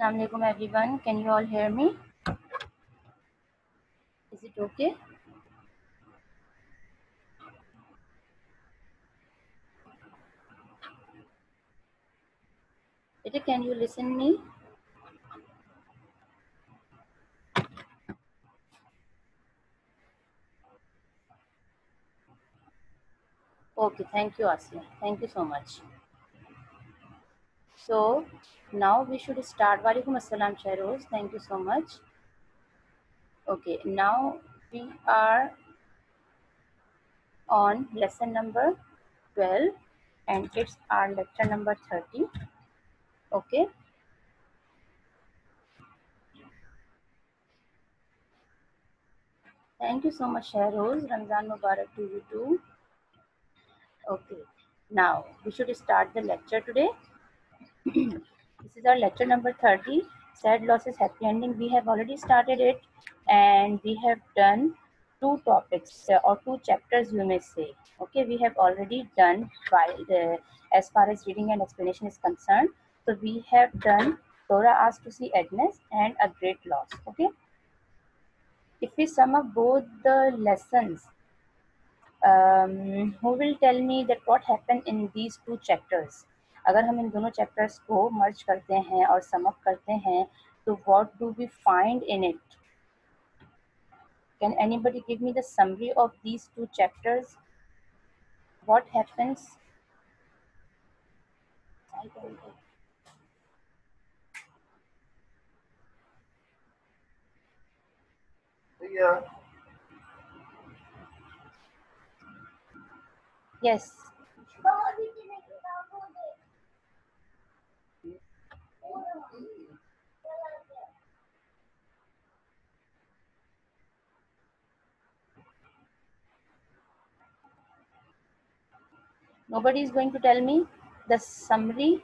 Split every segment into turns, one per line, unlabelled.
Assalamu alaikum everyone. Can you all hear me? Is it okay? Can you listen me? Okay, thank you, Asya. Thank you so much. So now we should start. Walaikum Assalam, Shahroz. Thank you so much. Okay, now we are on lesson number 12 and it's our lecture number 30. Okay. Thank you so much, Shahroz. Ramzan Mubarak to you too. Okay, now we should start the lecture today. This is our lecture number 30, sad losses, happy ending. We have already started it and we have done two topics or two chapters, you may say. Okay, we have already done as far as reading and explanation is concerned. So we have done Dora asked to see Agnes and a great loss. Okay, if we sum up both the lessons, who will tell me that what happened in these two chapters? अगर हम इन दोनों chapters को मर्ज करते हैं और sum up करते हैं तो what do we find in it? Can anybody give me the summary of these two chapters? What happens? I don't know. Yeah. Yes. Nobody is going to tell me the summary.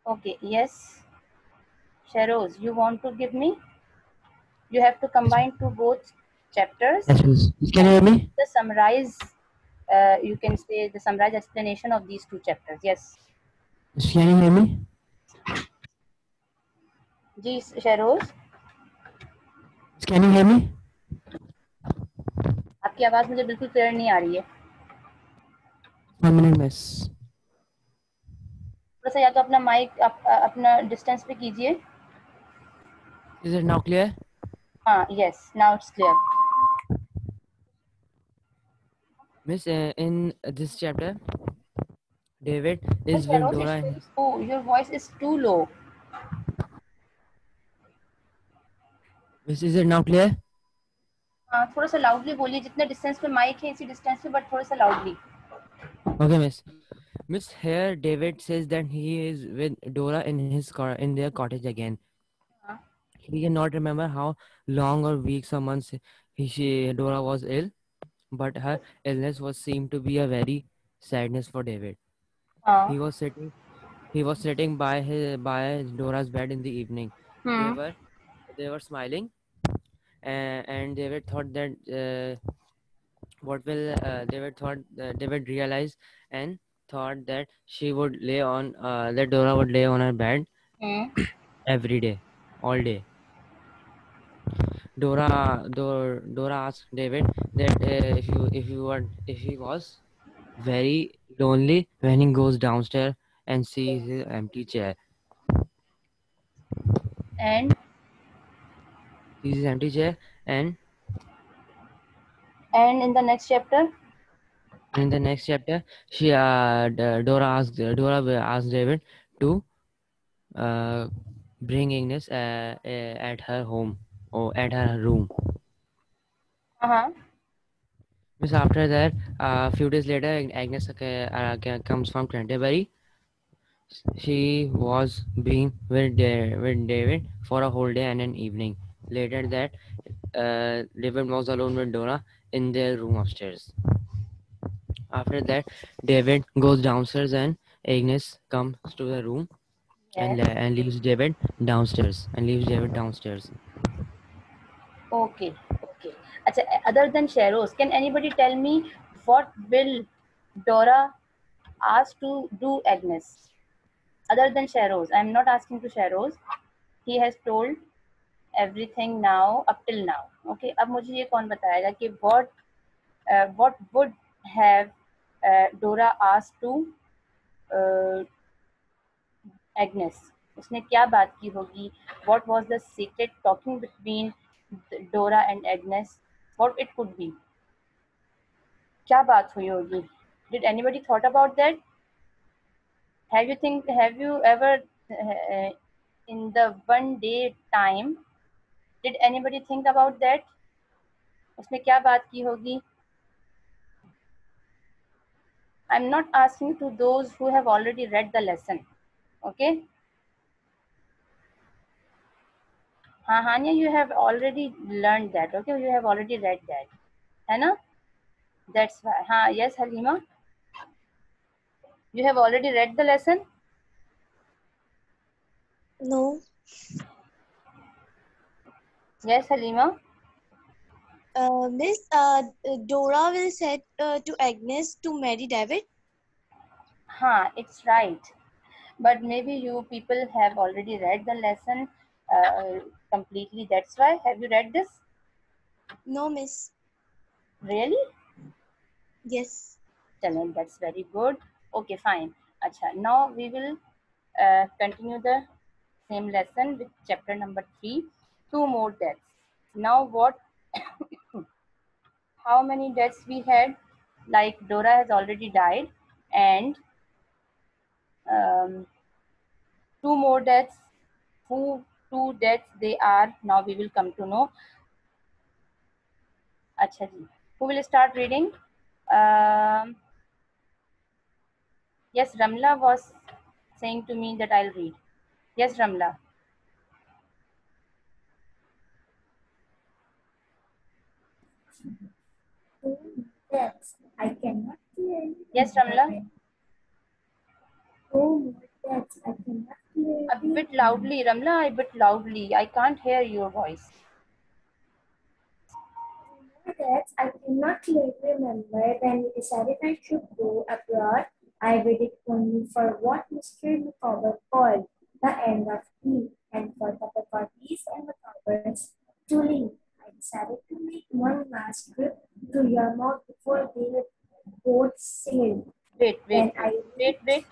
Okay, yes. Sharoz, you want to give me? You have to combine to both chapters.
Yes, please. Can you hear me?
The summarize, you can say the summarized explanation of these two chapters. Yes.
Can you hear me?
Ji Shahroz,
Can you hear me?
आपकी आवाज मुझे बिल्कुल clear नहीं आ रही है.
1 minute, miss.
थोड़ा सा या तो अपना माइक अपना डिस्टेंस पे कीजिए.
Is it now clear?
हाँ, yes, now it's clear.
Miss, in this chapter, David is with
Shahroz,
Dora.
your voice is too low.
Miss, is it now clear?
हाँ, थोड़ा सा लाउडली बोलिए. जितने डिस्टेंस पे माइक है इसी डिस्टेंस पे, बट थोड़ा सा loudly.
Okay, miss. Miss, here David says that he is with Dora in their cottage again. He cannot remember how long or weeks or months Dora was ill, but her illness was seemed to be a very sadness for David.
हाँ.
He was sitting by Dora's bed in the evening. They were smiling, and David thought that what will David thought David realized and thought that she would lay on that Dora would lay on her bed every day, all day. Dora asked David that if he was very lonely when he goes downstairs and sees his empty chair.
And
Sees his empty chair and
in the next chapter,
in the next chapter, Dora asked David to bring Agnes at her home or at her room. Miss, after that, a few days later, Agnes comes from Canterbury. She was being with David for a whole day and an evening. Later that, David was alone with Dora in their room upstairs. After that, David goes downstairs and Agnes comes to the room and leaves David downstairs.
Okay. अच्छा, other than Sheros, can anybody tell me what will Dora ask to do Agnes? Other than Sheros, I'm not asking to Sheros. He has told everything now up till now. Okay, अब मुझे ये कौन बताएगा कि what would have Dora asked to Agnes? उसने क्या बात की होगी? What was the secret talking between Dora and Agnes? What it could be? क्या बात हुई होगी? Did anybody thought about that? Have you ever in the one day time, did anybody think about that? उसने क्या बात की होगी? I'm not asking to those who have already read the lesson. Okay? हाँ हानिया, you have already learned that. Okay, you have already read that. है ना? That's why. हाँ, yes, Halima. You have already read the lesson?
No.
Yes, Halima.
Miss, Dora will said to Agnes to marry David.
हाँ, it's right. But maybe you people have already read the lesson completely. That's why. Have you read this?
No, Miss.
Really?
Yes.
Chalo, that's very good. Okay, fine. Acha, now we will continue the same lesson with chapter number 3. 2 more deaths. Now what? How many deaths we had? Like Dora has already died, and 2 more deaths. Who 2 deaths they are? Now we will come to know. Acha ji. Who will start reading? Yes, Ramla was saying to me that I'll read. Yes, Ramla.
That's I cannot hear you.
Yes, Ramla.
Oh, that's I cannot hear
A bit loudly, Ramla, a bit loudly. I can't hear your voice.
That's I cannot clearly remember when we decided I should go abroad. I waited only for what Mr. Micawber called the end of tea, and for the Peggotties and Micawbers to leave. I decided to make one last trip to Yarmouth before the boat sailed.
Wait.
Then
Wait.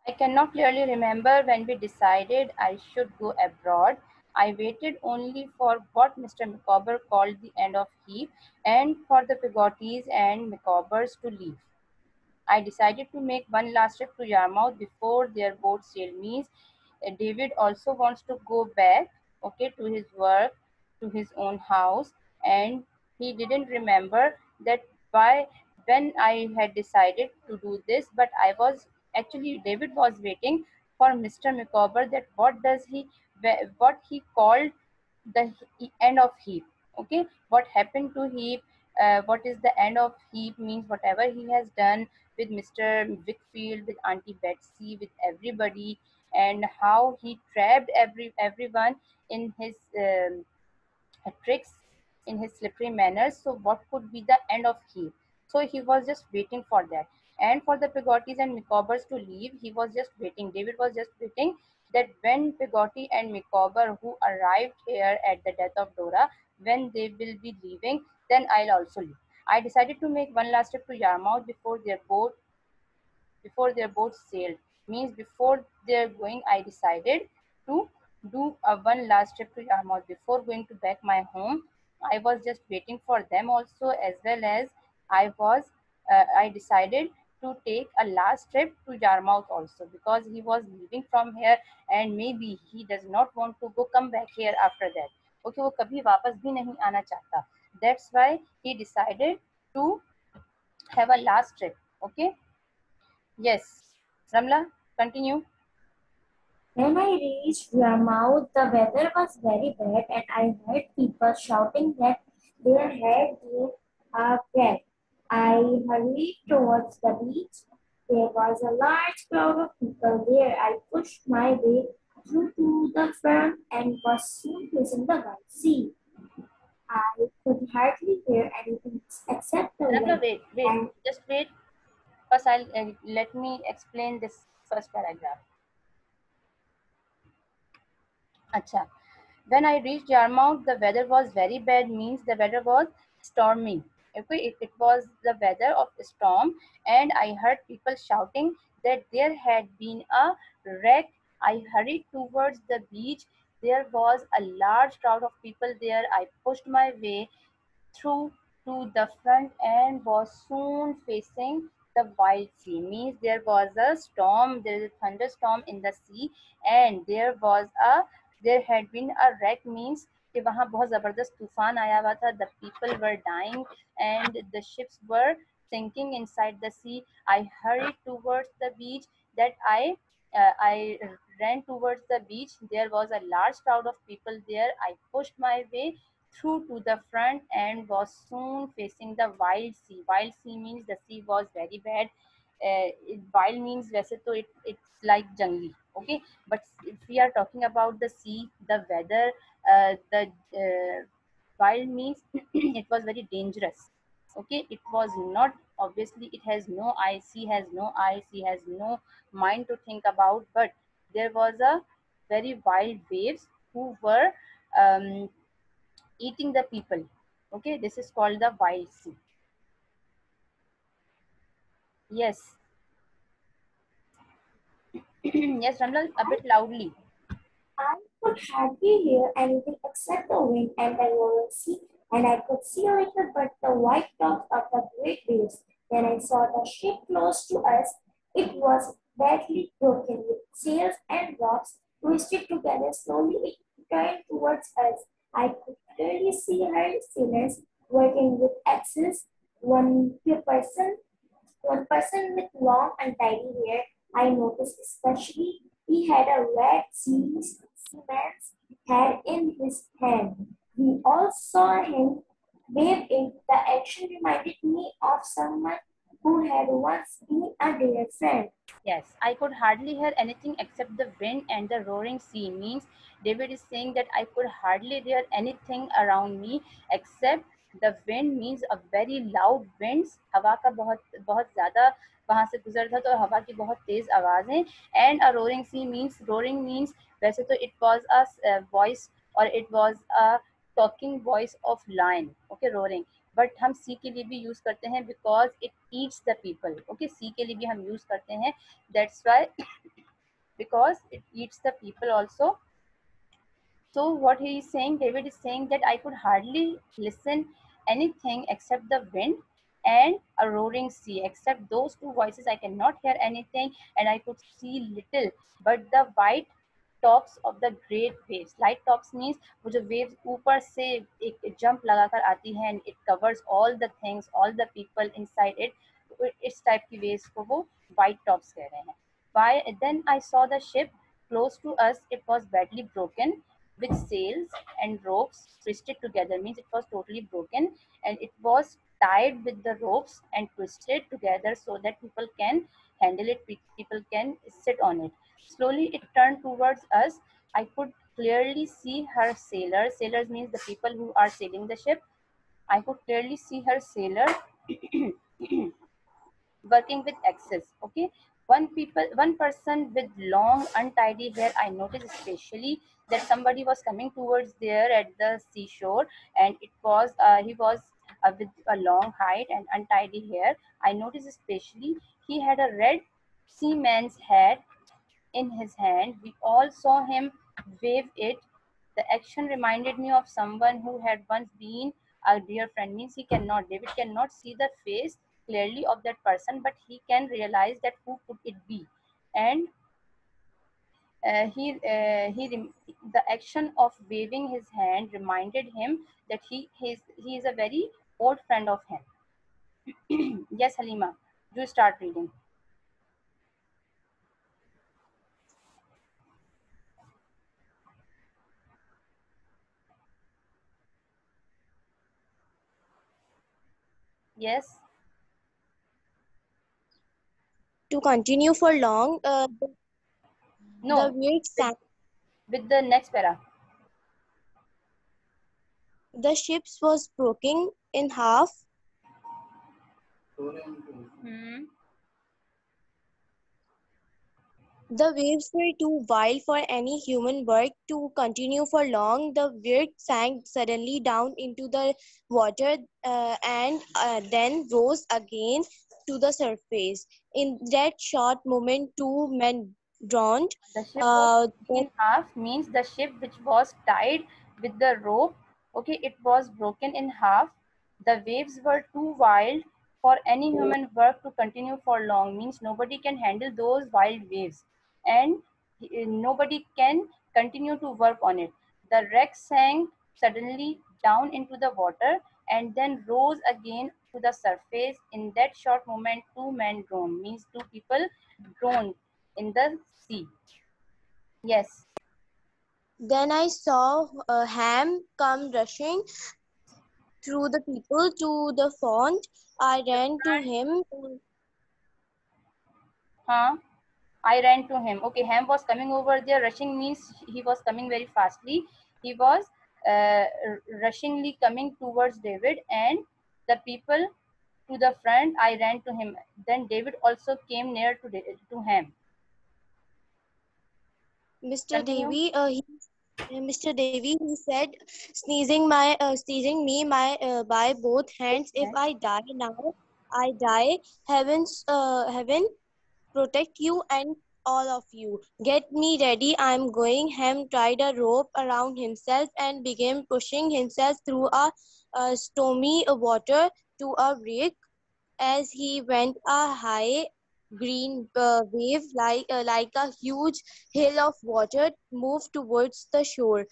I cannot clearly remember when we decided I should go abroad. I waited only for what Mr. Micawber called the end of heap and for the Peggotties and Micawbers to leave. I decided to make one last trip to Yarmouth before their boat sailed. Means David also wants to go back, okay, to his work, to his own house, and he didn't remember that why when I had decided to do this, but I was actually David was waiting for Mr. Micawber that what he called the end of heap. Okay, what happened to heap? What is the end of heap? Means whatever he has done with Mr. Wickfield, with Auntie Betsy, with everybody, and how he trapped everyone in his tricks, in his slippery manners. So what could be the end of heap? So he was just waiting for that. And for the Peggotties and Micawbers to leave, he was just waiting. David was just waiting that when Peggotty and Micawber, who arrived here at the death of Dora, when they will be leaving, then I'll also leave. I decided to make one last trip to Yarmouth before their boat sailed. Means before they're going, I decided to do a one last trip to Yarmouth before going to back my home. I was just waiting for them also, as well as I decided to take a last trip to Yarmouth also, because he was leaving from here and maybe he does not want to go come back here after that. Okay, वो कभी वापस भी नहीं आना चाहता. That's why he decided to have a last trip. Okay. Yes. Ramla, continue.
When I reached Yarmouth, the weather was very bad, and I heard people shouting that there had been a wreck. I hurried towards the beach. There was a large crowd of people there. I pushed my way through to the front and was soon facing the White Sea. I could hardly hear anything except the
Ramla,
wind.
wait,
And
just wait. First, let me explain this first paragraph. Acha. When I reached Yarmouth, the weather was very bad, means the weather was stormy. Okay, it was the weather of a storm, and I heard people shouting that there had been a wreck. I hurried towards the beach. There was a large crowd of people there. I pushed my way through to the front and was soon facing the wild sea. Means there was a storm, there is a thunderstorm in the sea, and there had been a wreck, means कि वहाँ बहुत जबरदस्त तूफान आया हुआ था. The people were dying and the ships were sinking inside the sea. I hurried towards the beach. That I ran towards the beach. There was a large crowd of people there. I pushed my way through to the front and was soon facing the wild sea. Wild sea means the sea was very bad. Wild means वैसे तो it's like jungly, okay. But if we are talking about the sea, the weather, the wild means it was very dangerous. Okay, it was not, obviously it has no eye. Sea has no eye. Sea has no mind to think about. But there was a very wild waves who were um, eating the people. Okay, this is called the wild sea. Yes. Yes, Ramla, a bit loudly.
I could hardly hear anything except the wind and the roaring sea, and I could see a little but the white tops of the great waves. Then I saw the ship close to us. It was badly broken with sails and ropes twisted together. Slowly it turned towards us. I could clearly see her sailors working with axes. One person with long untidy hair, I noticed especially, he had a red seaman's hat in his hand. We all saw him wave it. The action reminded me of someone who had once been a dear friend.
Yes, I could hardly hear anything except the wind and the roaring sea. Means David is saying that I could hardly hear anything around me except the wind. Means a very loud winds. हवा का बहुत बहुत ज़्यादा वहाँ से गुजर था, तो हवा की बहुत तेज आवाज़ें. And a roaring sea means, roaring means वैसे तो it was a voice or it was a talking voice of lion. Okay, roaring. But हम सी के लिए भी यूज करते हैं because it eats the people. Okay, सी के लिए भी हम यूज करते हैं, that's why, because it eats the people also. So what he is saying, David is saying that I could hardly listen anything except the wind and a roaring sea. Except those two voices, I cannot hear anything, and I could see little. But the white tops of the great waves. Light tops means वो जो waves ऊपर से एक jump लगाकर आती है and it covers all the things, all the people inside it. इस type की वेव्स को वो वाइट टॉप्स कह रहे हैं. Why? Then I saw the ship close to us. It was badly broken with sails and ropes twisted together. Means it was totally broken and it was tied with the ropes and twisted together so that people can handle it, people can sit on it. Slowly it turned towards us. I could clearly see her sailors. Sailors means the people who are sailing the ship. I could clearly see her sailor working with axes. Okay, one person with long untidy hair. I noticed especially that somebody was coming towards there at the seashore, and it was he was with a long height and untidy hair. I noticed especially he had a red seaman's hat in his hand. We all saw him wave it. The action reminded me of someone who had once been a dear friend. Means David cannot see the face clearly of that person, but he can realize that who could it be. And the action of waving his hand reminded him that he is a very old friend of him. Yes, Halima, you start reading. Yes.
To continue for long,
No.
the waves sang.
With the next para.
the ships was broken in half.
Hmm.
The waves were too wild for any human work to continue for long. The wreck sank suddenly down into the water and then rose again to the surface. In that short moment, two men drowned.
The ship was
Uh,
broken in half means the ship which was tied with the rope, okay, it was broken in half. The waves were too wild for any human work to continue for long, means nobody can handle those wild waves, and nobody can continue to work on it. The wreck sank suddenly down into the water and then rose again to the surface. In that short moment, two men drowned, means two people drowned in the sea. Yes.
then I saw Ham come rushing through the people to the font. I ran to him.
Huh? I ran to him. Okay, Ham was coming over there. Rushing means he was coming very fastly. He was rushingly coming towards David and the people to the front. I ran to him. Then David also came near to Ham.
Mr.
Continue.
Devi, Mr. Devi, he said, sneezing me by both hands. If
Yes.
I die now, I die. Heaven protect you and all of you. Get me ready. I'm going. Ham tied a rope around himself and began pushing himself through a stormy water to a wreck. As he went, a high green wave like a huge hill of water moved towards the shore.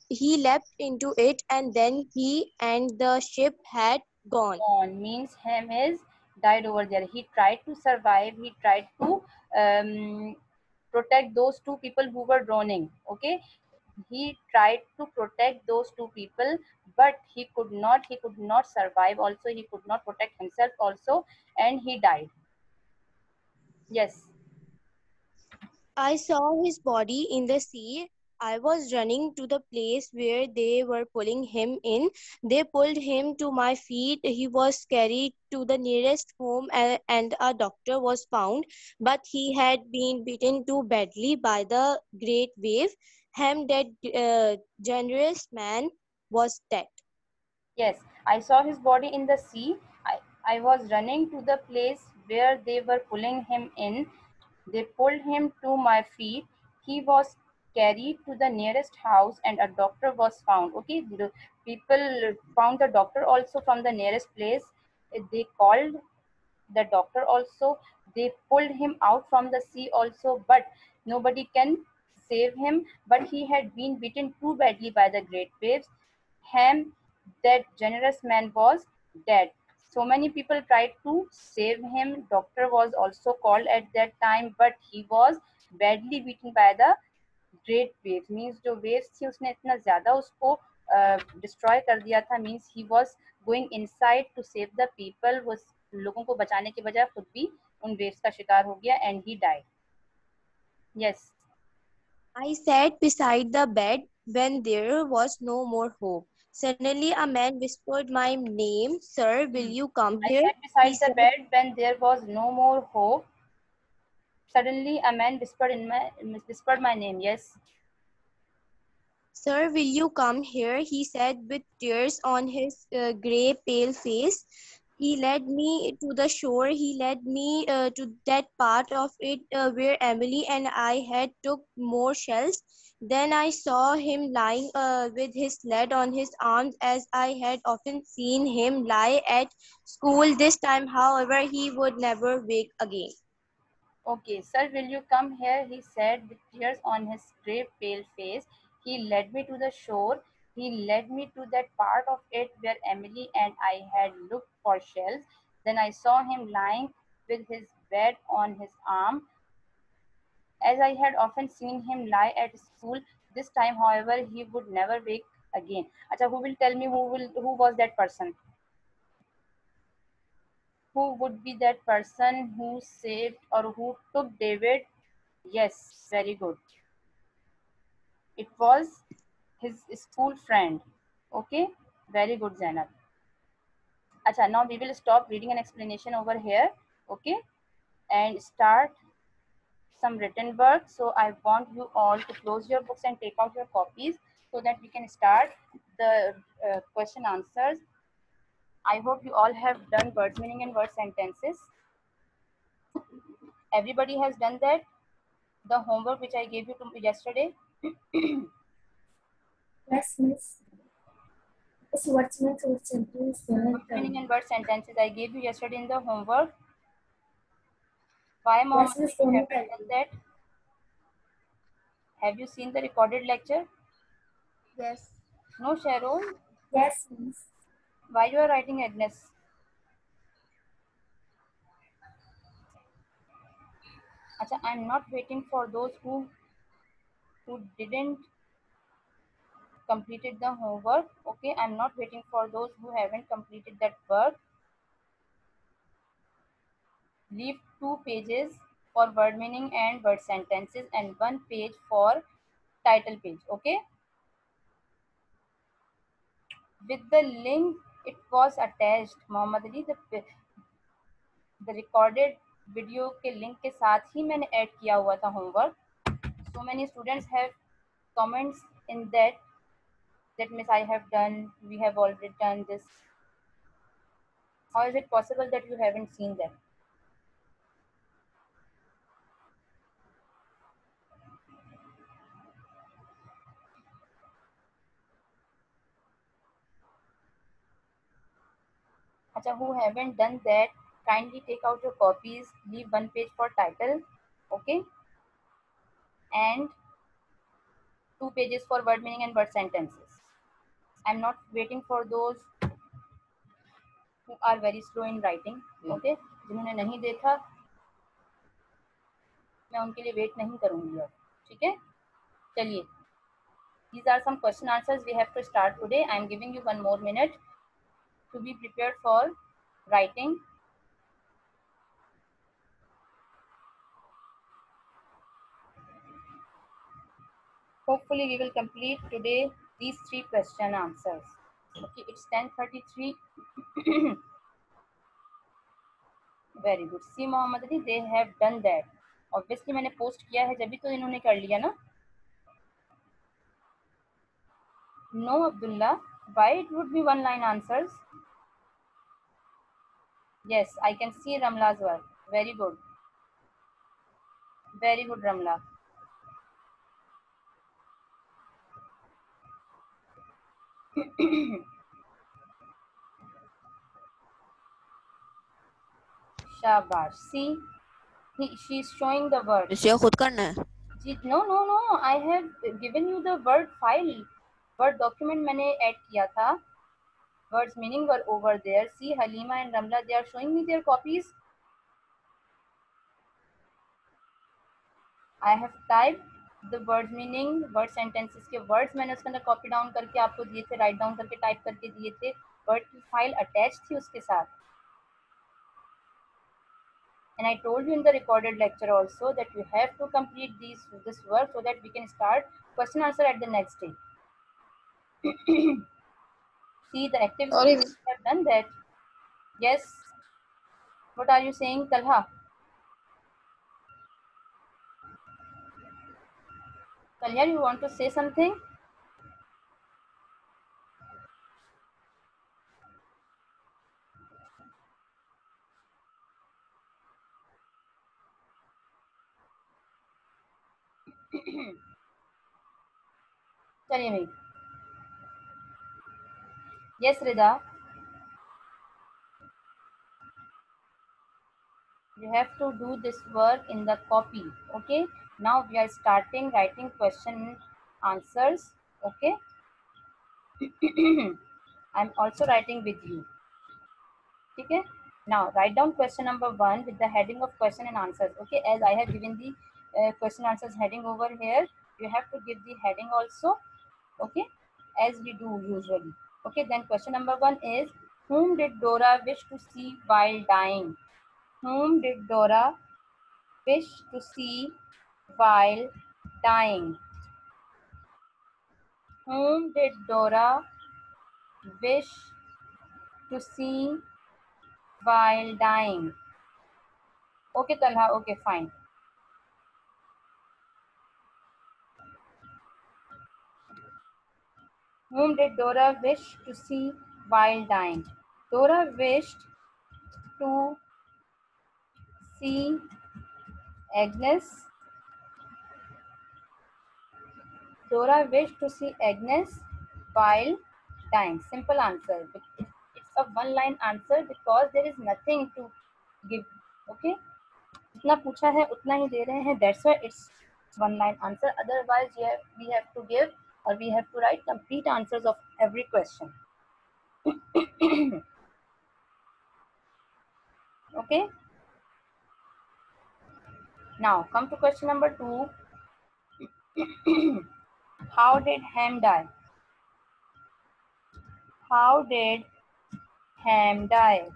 He leapt into it, and then he and the ship had gone.
On means Ham is died over there. He tried to survive. He tried to protect those two people who were drowning. Okay, he tried to protect those two people, but he could not survive also. He could not protect himself also, and he died. Yes.
I saw his body in the sea. I was running to the place where they were pulling him in. They pulled him to my feet. He was carried to the nearest home and a doctor was found, but he had been beaten too badly by the great wave. Ham, that generous man, was dead.
Yes, I saw his body in the sea. I was running to the place where they were pulling him in. They pulled him to my feet. He was carried to the nearest house and a doctor was found. Okay, the people found the doctor also from the nearest place. They called the doctor also. They pulled him out from the sea also, but nobody can save him. But he had been beaten too badly by the great waves. Ham, that generous man, was dead. So many people tried to save him. Doctor was also called at that time, but he was badly beaten by the great waves means जो waves थी उसने इतना ज़्यादा उसको destroy कर दिया था means he was going inside to save the people वो लोगों को बचाने के बजाय खुद भी उन वेव्स का शिकार हो गया and he died yes
I sat beside the bed when there was no more hope. Suddenly, a man whispered my name. Sir, will you come
I
here?
sat
He
beside the
said,
bed when there was no more hope. Suddenly a man whispered my name. Yes.
Sir, will you come here? He said with tears on his grey, pale face. He led me to the shore. He led me to that part of it where Emily and I had took more shells. Then I saw him lying with his sled on his arms as I had often seen him lie at school. This time, however, he would never wake again.
Okay, sir, will you come here? He said with tears on his grey, pale face. He led me to the shore. He led me to that part of it where Emily and I had looked for shells. Then I saw him lying with his bed on his arm, as I had often seen him lie at school. This time, however, he would never wake again. Acha, who will tell me who was that person? Who would be that person who saved or who took David? Yes, very good. It was his school friend. Okay. Very good, Zainab. Acha, now we will stop reading and explanation over here, okay, and start some written work. So I want you all to close your books and take out your copies so that we can start the question answers. I hope you all have done words meaning and word sentences. Everybody has done that, the homework which I gave you yesterday.
Yes, miss. Miss, what's my word sentence?
Word meaning and word sentences I gave you yesterday in the homework. Why, Mohammed,
Yes, miss,
you haven't done that? Have you seen the recorded lecture?
Yes.
No, Sharon.
Yes, miss.
Why you are writing, Agnes? Acha, I'm not waiting for those who didn't completed the homework. Okay, I'm not waiting for those who haven't completed that work. Leave 2 pages for word meaning and word sentences and 1 page for title page. Okay, with the link it was attached, Mohammed Ali, the recorded video के link के साथ ही मैंने add किया हुआ था homework. So many students have comments in that miss I have done, we have already done this. How is it possible that you haven't seen that? Acha, who haven't done that, kindly take out your copies, leave 1 page for title, okay, and 2 pages for word meaning and word sentences. I'm not waiting for those who are very slow in writing, okay, जिन्होंने नहीं देखा मैं उनके लिए wait नहीं करूंगी अब, ठीक है. चलिए, these are some question answers we have to start today. I am giving you 1 more minute to be prepared for writing. Hopefully we will complete today these 3 question answers. Okay, it's 10:33. Very good. See, Mohammed Ali, they have done that. Obviously मैंने post किया है जभी तो इन्होंने कर लिया ना. No, Abdullah. Why it would be 1 line answers? Yes, I can see Ramla's work. Very good. Very good, Ramla. Shabash. See, she is showing the word.
इसे खुद करना है.
No. I have given you the word file. Word document मैंने add किया था. Words meaning were over there. See, Halima and Ramla, they are showing me their copies. I have typed the words meaning, word sentences के words मैंने उसके अंदर copy down करके आपको दिए थे, write down करके type करके दिए थे. Word की file attached थी उसके साथ. And I told you in the recorded lecture also that you have to complete this work so that we can start question answer at the next day. See, the active students have done that. Yes. What are you saying, Talha? Talha, you want to say something? चलिए भाई. Yes, Rida. You have to do this work in the copy. Okay. Now we are starting writing question answers. Okay. I'm also writing with you. Okay. Now write down question number 1 with the heading of question and answers. Okay. As I have given the question answers heading over here, you have to give the heading also. Okay. As we do usually. Okay. Then question number 1 is, whom did Dora wish to see while dying? Whom did Dora wish to see while dying? Whom did Dora wish to see while dying? Okay, Talha, okay, fine. Whom did Dora wish to see while dying? Dora wished to see Agnes. Dora wished to see Agnes while dying. Simple answer. It's a one-line answer because there is nothing to give. Okay? जितना पूछा है उतना ही दे रहे हैं. That's why it's one-line answer. Otherwise, we have to give or we have to write complete answers of every question. Okay? Now, come to question number 2. How did Ham die? How did Ham die?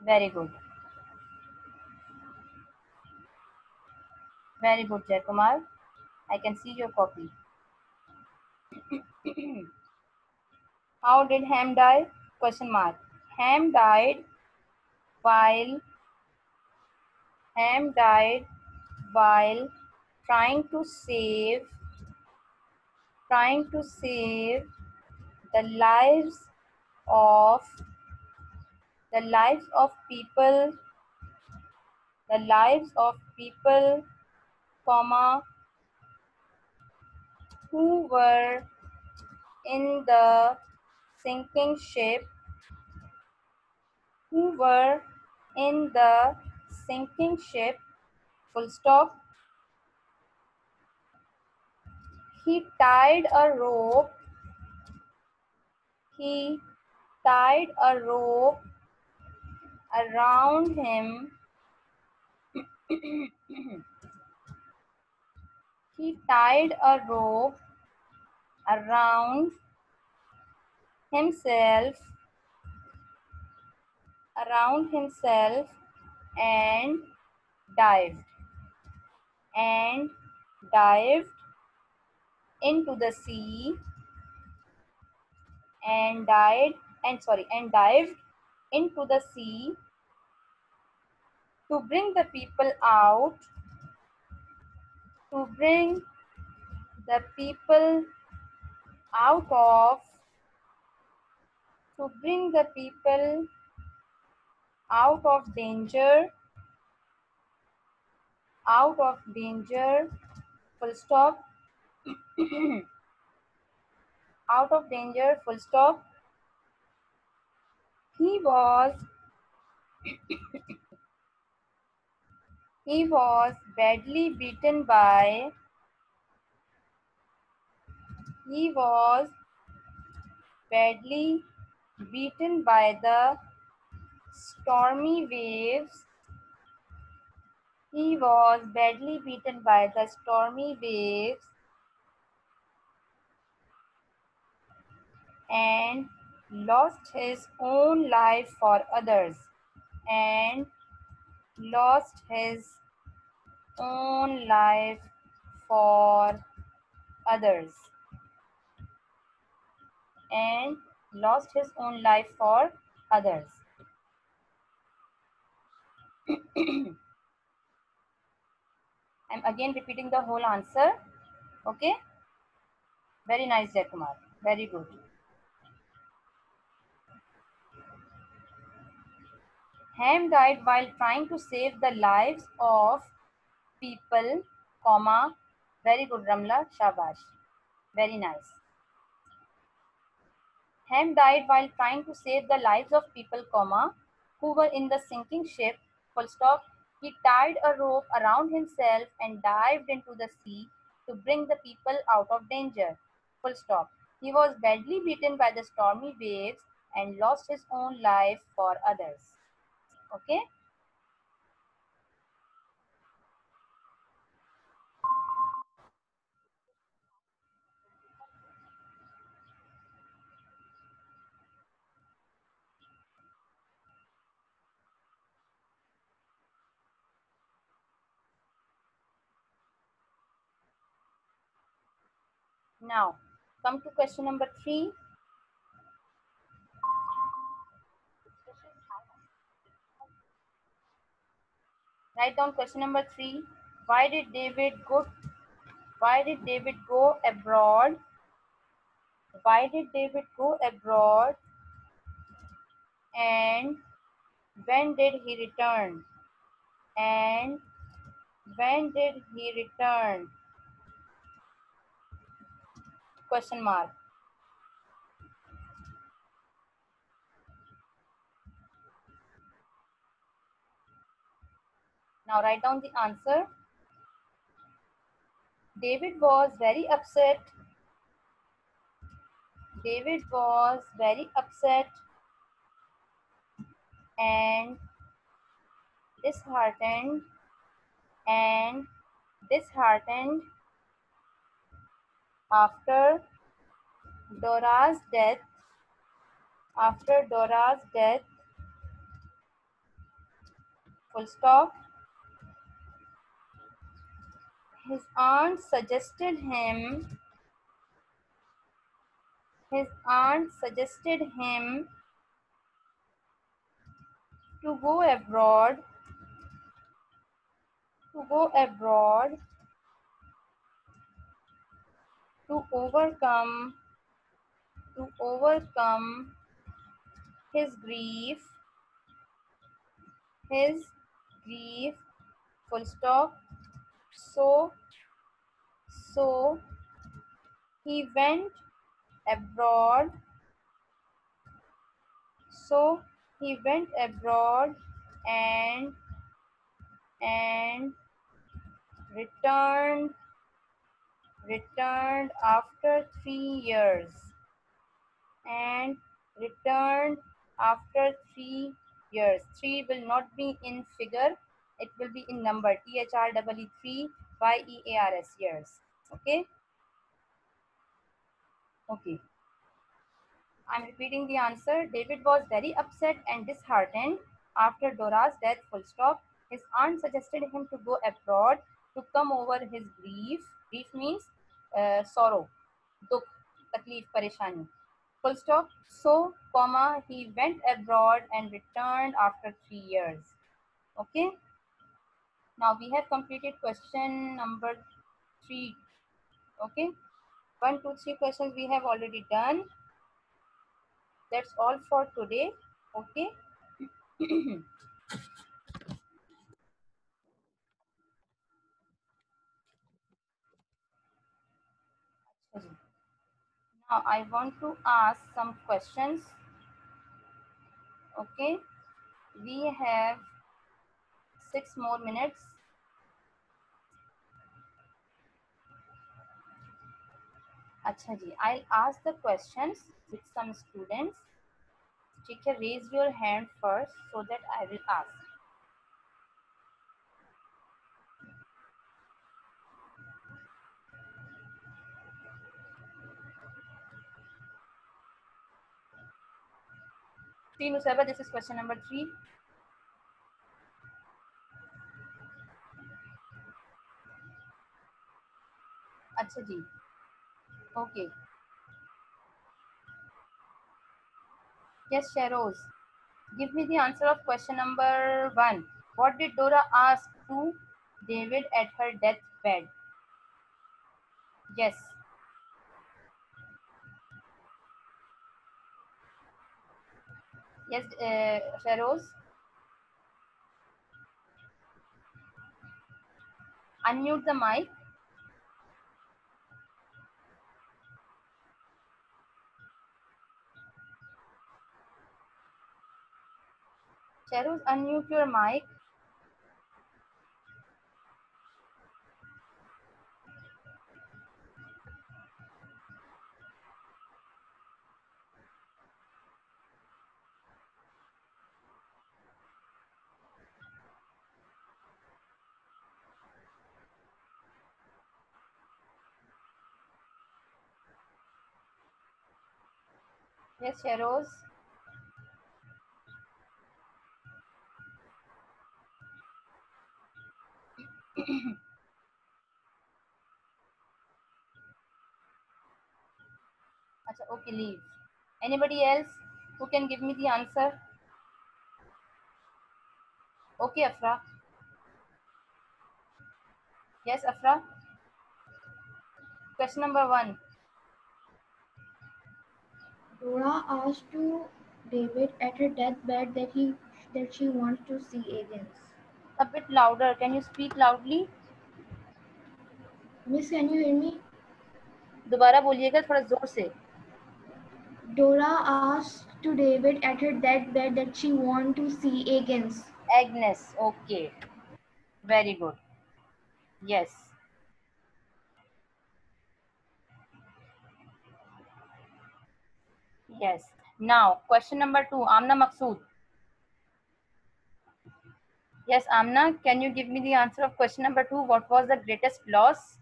Very good. Very good, Jaykumar. I can see your copy. How did Ham die? Question mark. Ham died while trying to save the lives of people, comma, who were in the sinking ship, full stop. He tied a rope around him. He tied a rope around himself and dived into the sea and dived into the sea to bring the people out of danger, full stop. Out of danger, full stop. He was badly beaten by the stormy waves. And lost his own life for others. And lost his own life for others. And lost his own life for others. I'm again repeating the whole answer. Okay? Very nice, Jaykumar. Very good. Ham died while trying to save the lives of people, comma. Very good, Ramla. Shabash. Very nice. Ham died while trying to save the lives of people, comma, who were in the sinking ship, full stop. He tied a rope around himself and dived into the sea to bring the people out of danger, full stop. He was badly beaten by the stormy waves and lost his own life for others. Okay? Now, come to question number 3. Write down question number 3. Why did David go abroad? Why did David go abroad? And when did he return? And when did he return? Question mark. Now write down the answer. David was very upset. David was very upset and disheartened after Dora's death. Full stop. His aunt suggested him to go abroad to overcome his grief. Full stop. So he went abroad. And returned after 3 years. And returned after 3 years. 3 will not be in figure. It will be in number. THREE 3 YEARS, years. Okay. Okay. I'm repeating the answer. David was very upset and disheartened after Dora's death. Full stop. His aunt suggested him to go abroad to come over his grief. Grief means sorrow, dukh, takleef, pareshani. Full stop. So, comma, he went abroad and returned after 3 years. Okay. Now we have completed question number 3. Okay. 1, 2, 3 questions we have already done. That's all for today. Okay. Now I want to ask some questions. Okay. We have 6 more minutes. Acha ji, I'll ask the questions with some students. Okay, raise your hand first so that I will ask. See, Nusaiba, this is question number 3. Acha ji. Okay. Yes, Sheroz. Give me the answer of question number 1. What did Dora ask to David at her deathbed? Yes. Yes, Sheroz. Unmute the mic. Sheroz, unmute your mic. Yes, Sheroz. Acha, okay, leave. Anybody else who can give me the answer? Okay, Afra. Yes, Afra. Question number 1.
Dora asked to David at her deathbed that she wants to see Agnes.
A bit louder. Can you speak loudly?
Miss, can you hear me?
दोबारा बोलिएगा थोड़ा जोर से.
Dora asked to David at her deathbed that she wants to see Agnes.
Agnes. Okay. Very good. Yes. Yes. Now, question number 2. Amna Maqsood. Yes, Amna, can you give me the answer of question number 2? What was the greatest loss?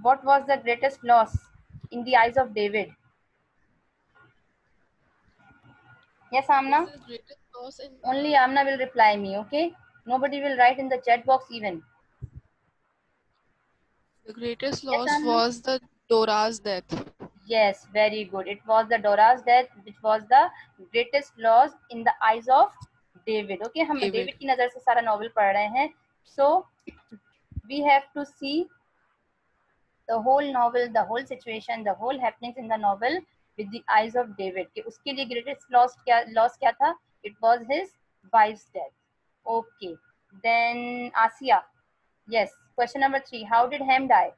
What was the greatest loss in the eyes of David? Yes, Amna?
The greatest loss in
Only Amna will reply me, okay? Nobody will write in the chat box even.
the greatest
Yes,
loss
Amna?
was the Dora's death.
Yes, very good. It was the Dora's death, which was the greatest loss in the eyes of David. Okay, हम
David.
David की नजर से सारा novel पढ़ रहे हैं. So we have to see the whole novel, the whole situation, the whole happenings in the novel with the eyes of David. कि उसके लिए greatest loss क्या था? It was his wife's death. Okay. Then Asiya. Yes. Question number 3. How did Ham die?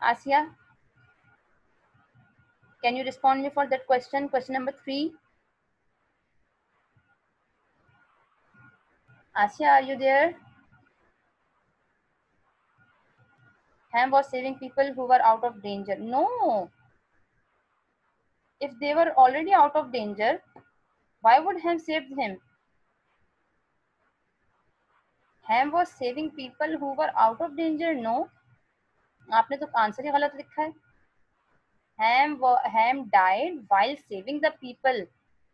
Asiya, can you respond me for that question? Question number 3. Asiya, are you there? Ham was saving people who were out of danger. No. If they were already out of danger, why would Ham save him? Ham was saving people who were out of danger. No. आपने तो answer ही गलत लिखा है. Ham died while saving the people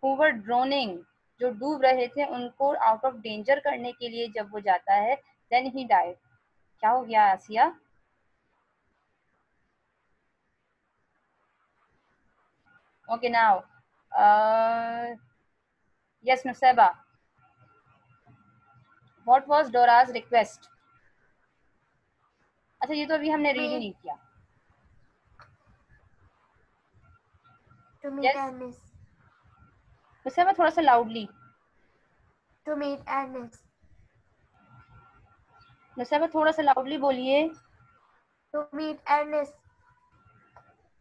who were drowning. जो डूब रहे थे उनको आउट ऑफ डेंजर करने के लिए जब वो जाता है, then he died. क्या हो गया आसिया? Okay, now. Yes, Nusaiba. What was Dora's request? अच्छा, ये तो अभी हमने रीड ही नहीं किया.
To meet
Yes.
Agnes.
Nusaiba, थोड़ा सा loudly.
To meet Agnes.
Nusaiba, थोड़ा सा लाउडली बोलिए.
To meet Agnes.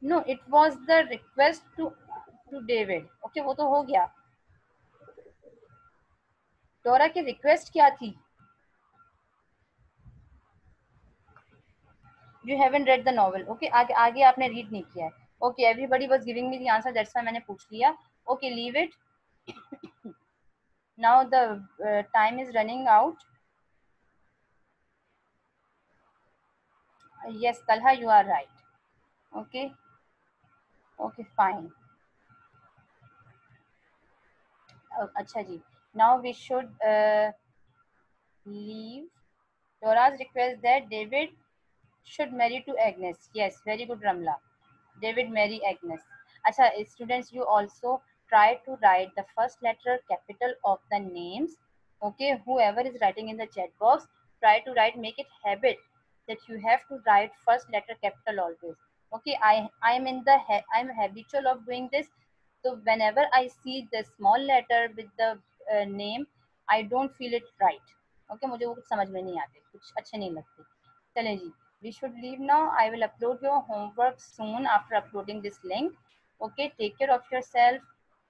No, it was the request to David. Okay, वो तो हो गया. डोरा की रिक्वेस्ट क्या थी? You haven't read the novel. Okay, आगे आपने रीड नहीं किया है. Okay, everybody was giving me the answer. That's why मैंने पूछ लिया. Okay, leave it. Now the time is running out. Yes, Talha, you are right. Okay. Okay, fine. अच्छा जी. Now we should leave. Dora's request that David should marry to Agnes. Yes, very good, Ramla. David marry Agnes. Acha, students, you also try to write the first letter capital of the names. Okay, whoever is writing in the chat box, try to write, make it habit that you have to write first letter capital always. Okay, I'm habitual of doing this. So whenever I see the small letter with the name, I don't feel it right. Okay, मुझे वो कुछ समझ में नहीं आते, कुछ अच्छे नहीं लगते. चलें जी, we should leave now. I will upload your homework soon after uploading this link. Okay, take care of yourself.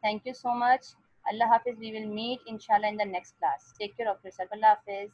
Thank you so much. Allah Hafiz. We will meet inshallah in the next class. Take care of yourself. Allah Hafiz.